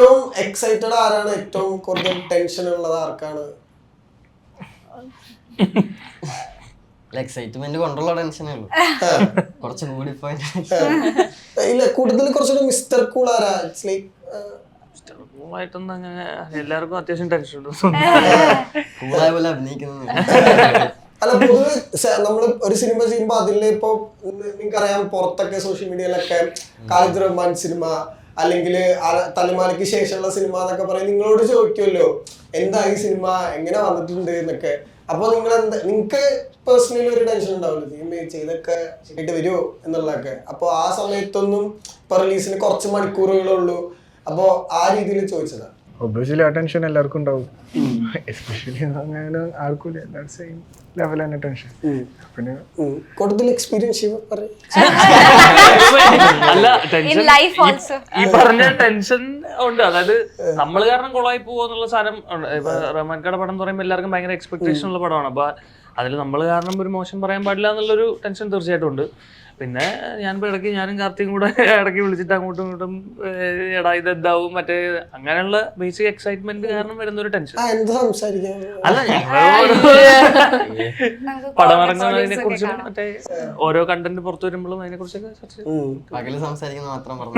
ഏറ്റവും എക്സൈറ്റഡ് ആരാണ്? ഏറ്റവും കൂടുതൽ ടെൻഷൻ ഉള്ളത് ആർക്കാണ്? എക്സൈറ്റ്മെന്റ് കൊണ്ടുള്ള ടെൻഷനേ ഉള്ളൂ, കുറച്ച് കൂടി പോയി. ഇല്ല, കൂടുതൽ കുറച്ചുകൂടി മിസ്റ്റർ കൂൾ ആരാ? ഇറ്റ്സ് ലൈക്ക് കൂളായിട്ടൊന്നും അങ്ങനെ എല്ലാവർക്കും അത്യാവശ്യം ടെൻഷൻ ഉണ്ട്. കൂളായ പോലെ അഭിനയിക്കുന്നത്. അല്ല, പൊതുവെ നമ്മള് ഒരു സിനിമ ചെയ്യുമ്പോ അതിലെ ഇപ്പൊ നിങ്ങൾക്കറിയാം, പുറത്തൊക്കെ സോഷ്യൽ മീഡിയയിലൊക്കെ ഖാലിദ് റഹ്മാൻ സിനിമ അല്ലെങ്കിൽ തലമാലയ്ക്ക് ശേഷമുള്ള സിനിമ എന്നൊക്കെ പറയും. നിങ്ങളോട് ചോദിക്കുമല്ലോ എന്താ ഈ സിനിമ എങ്ങനെ വന്നിട്ടുണ്ട് എന്നൊക്കെ. അപ്പൊ നിങ്ങൾക്ക് പേഴ്സണലി ഒരു ടെൻഷൻ ഉണ്ടാവില്ല ചെയ്തൊക്കെ ശരിയായിട്ട് വരുമോ എന്നുള്ളതൊക്കെ? അപ്പൊ ആ സമയത്തൊന്നും ഇപ്പൊ റിലീസിന് കുറച്ച് മണിക്കൂറുകളേ ഉള്ളൂ, അപ്പൊ ആ രീതിയിൽ ചോദിച്ചതാ. ഒബ്വിയസ്ലി ആ ടെൻഷൻ എല്ലാവർക്കും ഉണ്ടാവും, എസ്പെഷ്യലി അങ്ങനെ ആർക്കും എല്ലാവരും സെയിം ലെവൽ തന്നെ ടെൻഷൻ. പിന്നെ കൂടുതൽ എക്സ്പീരിയൻസ് അല്ല, ടെൻഷൻ ഈ പറഞ്ഞ ടെൻഷൻ ഉണ്ട്. അതായത് നമ്മൾ കാരണം കൊളായി പോവാന്നുള്ള സാധനം. ഇപ്പൊ റഹ്മാൻകാരുടെ പടം എന്ന് പറയുമ്പോൾ എല്ലാവർക്കും ഭയങ്കര എക്സ്പെക്ടേഷൻ ഉള്ള പടമാണ്. അപ്പൊ അതിൽ നമ്മൾ കാരണം ഒരു മോശം പറയാൻ പാടില്ല എന്നുള്ളൊരു ടെൻഷൻ തീർച്ചയായിട്ടും ഉണ്ട്. പിന്നെ ഞാനിപ്പോൾ ഇടയ്ക്ക് ഞാനും കാർത്തിക്കും കൂടെ ഇടയ്ക്ക് വിളിച്ചിട്ട് അങ്ങോട്ടും ഇങ്ങോട്ടും എടാ ഇത് എന്താവും മറ്റേ അങ്ങനെയുള്ള ബേസിക് എക്സൈറ്റ്മെന്റ് കാരണം വരുന്ന ഒരു ടെൻഷൻ. അല്ല, പടം ഇറങ്ങുന്നതിനെ കുറിച്ചും മറ്റേ ഓരോ കണ്ടന്റ് പുറത്തു വരുമ്പോഴും അതിനെ കുറിച്ചൊക്കെ ചർച്ച പകല് സംസാരിക്കുന്ന മാത്രം പറഞ്ഞു.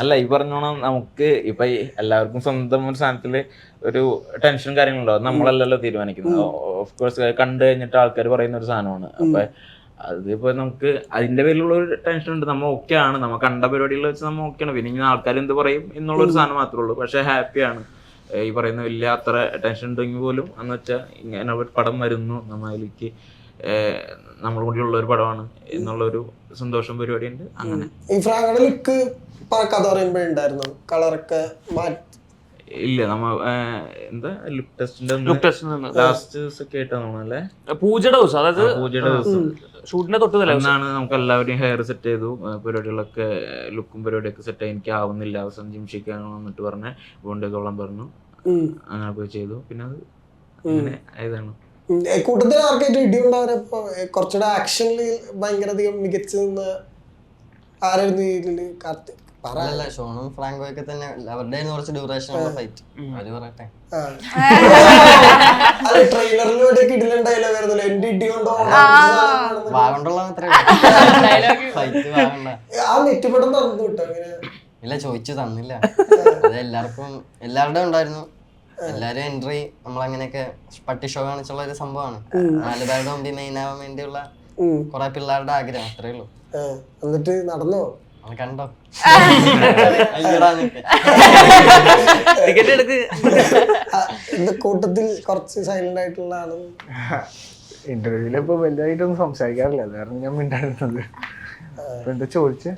അല്ല, ഈ പറഞ്ഞോണം നമുക്ക് ഇപ്പൊ എല്ലാവർക്കും സ്വന്തം ഒരു സാധനത്തില് ഒരു ടെൻഷനും കാര്യങ്ങളുണ്ടാവും. നമ്മളല്ലല്ലോ തീരുമാനിക്കുന്നത്. ഓഫ് കോഴ്സ് കണ്ടു കഴിഞ്ഞിട്ട് ആൾക്കാർ പറയുന്ന ഒരു സാധനമാണ്. അപ്പൊ അതിപ്പോ നമുക്ക് അതിന്റെ പേരിലുള്ള ഒരു ടെൻഷൻ ഉണ്ട്. നമ്മൾ ഓക്കെ ആണ്, നമ്മൾ കണ്ട പരിപാടികൾ വെച്ച് നമ്മൾ ഓക്കെയാണ്. പിന്നെ ഇങ്ങനെ ആൾക്കാർ എന്ത് പറയും എന്നുള്ളൊരു സാധനം മാത്രമേ ഉള്ളൂ. പക്ഷെ ഹാപ്പിയാണ്. ഈ പറയുന്ന വലിയ അത്ര ടെൻഷൻ ഉണ്ടെങ്കിൽ പോലും എന്ന് വെച്ചാൽ ഇങ്ങനെ ഒരു പടം വരുന്നു, നമ്മളിലേക്ക് നമ്മൾ കൂടിയുള്ള ഒരു പടമാണ് എന്നുള്ളൊരു സന്തോഷം പരിപാടി ഉണ്ട്. അങ്ങനെ കഥ പറയുമ്പോഴുണ്ടായിരുന്നു കളറൊക്കെ ഇല്ല, നമ്മ എന്താ ലുക്ക് ടെസ്റ്റിന്റെ ലാസ്റ്റ് ദിവസം കേട്ടാണല്ലേ, പൂജയുടെ ദിവസം. അതായത് പൂജയുടെ ദിവസം ഷൂട്ടിന്റെ തൊട്ട് എന്നാണ് നമുക്ക് എല്ലാവരും ഹെയർ സെറ്റ് ചെയ്തു. പരിപാടികളൊക്കെ ലുക്കും പരിപാടിയൊക്കെ സെറ്റ് ആയി. എനിക്ക് ആവുന്നില്ല, അവസാനം ജിംഷിക്കാൻ വന്നിട്ട് പറഞ്ഞ ബോണ്ടൊക്കെ വെള്ളം പറഞ്ഞു. അങ്ങനെ പോയി ചെയ്തു. പിന്നെ അത് അങ്ങനെ ആയതാണ്. കൂട്ടത്തിൽ ആർക്കായിട്ട് ഇടിയുണ്ടാവരപ്പോ കുറച്ചുകൂടെ ആക്ഷനിൽ ഭയങ്കര അധികം മികച്ചു നിന്ന ആരായിരുന്നു? കാർത്തിക് ഷോണും ഫ്രാങ്കോ ഒക്കെ തന്നെ അവരുടെ കുറച്ച് ഡ്യൂറേഷൻ ഉള്ള ഫൈറ്റ് അത് പറയട്ടെ. ഇല്ല, ചോദിച്ചു തന്നില്ല. അത് എല്ലാവരുടെ ഉണ്ടായിരുന്നു. എല്ലാരും എൻട്രി നമ്മളങ്ങനെയൊക്കെ പട്ടി ഷോ കാണിച്ചുള്ള ഒരു സംഭവമാണ്. 4 പേരുടെ മുമ്പിൽ മെയിൻ ആവാൻ വേണ്ടിയുള്ള കുറെ പിള്ളേരുടെ ആഗ്രഹം, അത്രേ ഉള്ളൂ. എന്നിട്ട് നടന്നോ? കണ്ടോ? കൂട്ടത്തിൽ കുറച്ച് സൈലന്റ് ആയിട്ടുള്ള ആള് ഇന്റർവ്യൂല് ഇപ്പൊ വലുതായിട്ടൊന്നും സംസാരിക്കാറില്ല, കാരണം ഞാൻ മിണ്ടായിരുന്നത്. എന്താ ചോദിച്ചേ?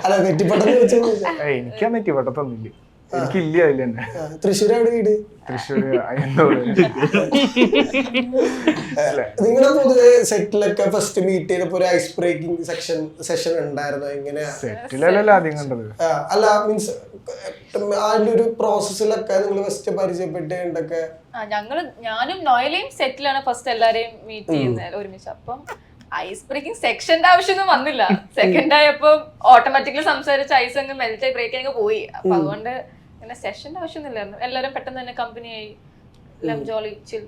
അല്ല, നെറ്റിപ്പട്ടം ചോദിച്ചാ? എനിക്കാ നെറ്റിപ്പട്ടത്തൊന്നുമില്ല, എനിക്കില്ല അതിൽ തന്നെ. തൃശ്ശൂർ എവിടെ വീട്? തൃശ്ശൂർ. നിങ്ങളെ പൊതുവെ സെറ്റിലൊക്കെ ഫസ്റ്റ് മീറ്റ് ചെയ്തപ്പോ ഒരു ഐസ് ബ്രേക്കിംഗ് സെഷൻ ഉണ്ടായിരുന്നു? എങ്ങനെയാ? സെറ്റിലല്ലല്ലോ ആദ്യം കണ്ടത്. അല്ല, മീൻസ് അതിന്റെ ഒരു പ്രോസസ്സിലൊക്കെ നിങ്ങൾ ഫസ്റ്റ് പരിചയപ്പെട്ടൊക്കെ? ഞാനും നോയലയും സെറ്റിലാണ് ഫസ്റ്റ് എല്ലാരെയും മീറ്റ് ചെയ്യുന്നത് ഒരുമിച്ച്. അപ്പം ഐസ് ബ്രേക്കിംഗ് സെക്ഷന്റെ ആവശ്യമൊന്നും വന്നില്ല. സെക്കൻഡ് ആയപ്പോ ഓട്ടോമാറ്റിക്കലി സംസാരിച്ച് ഐസ് അങ്ങ് മെൽറ്റ് ആയി ബ്രേക്ക് അങ്ങ് പോയി. അപ്പൊ അതുകൊണ്ട് സെഷന്റെ ആവശ്യമൊന്നുമില്ലായിരുന്നു. എല്ലാരും പെട്ടെന്ന് തന്നെ കമ്പനി ആയി, എല്ലാം ജോളി ചിൽ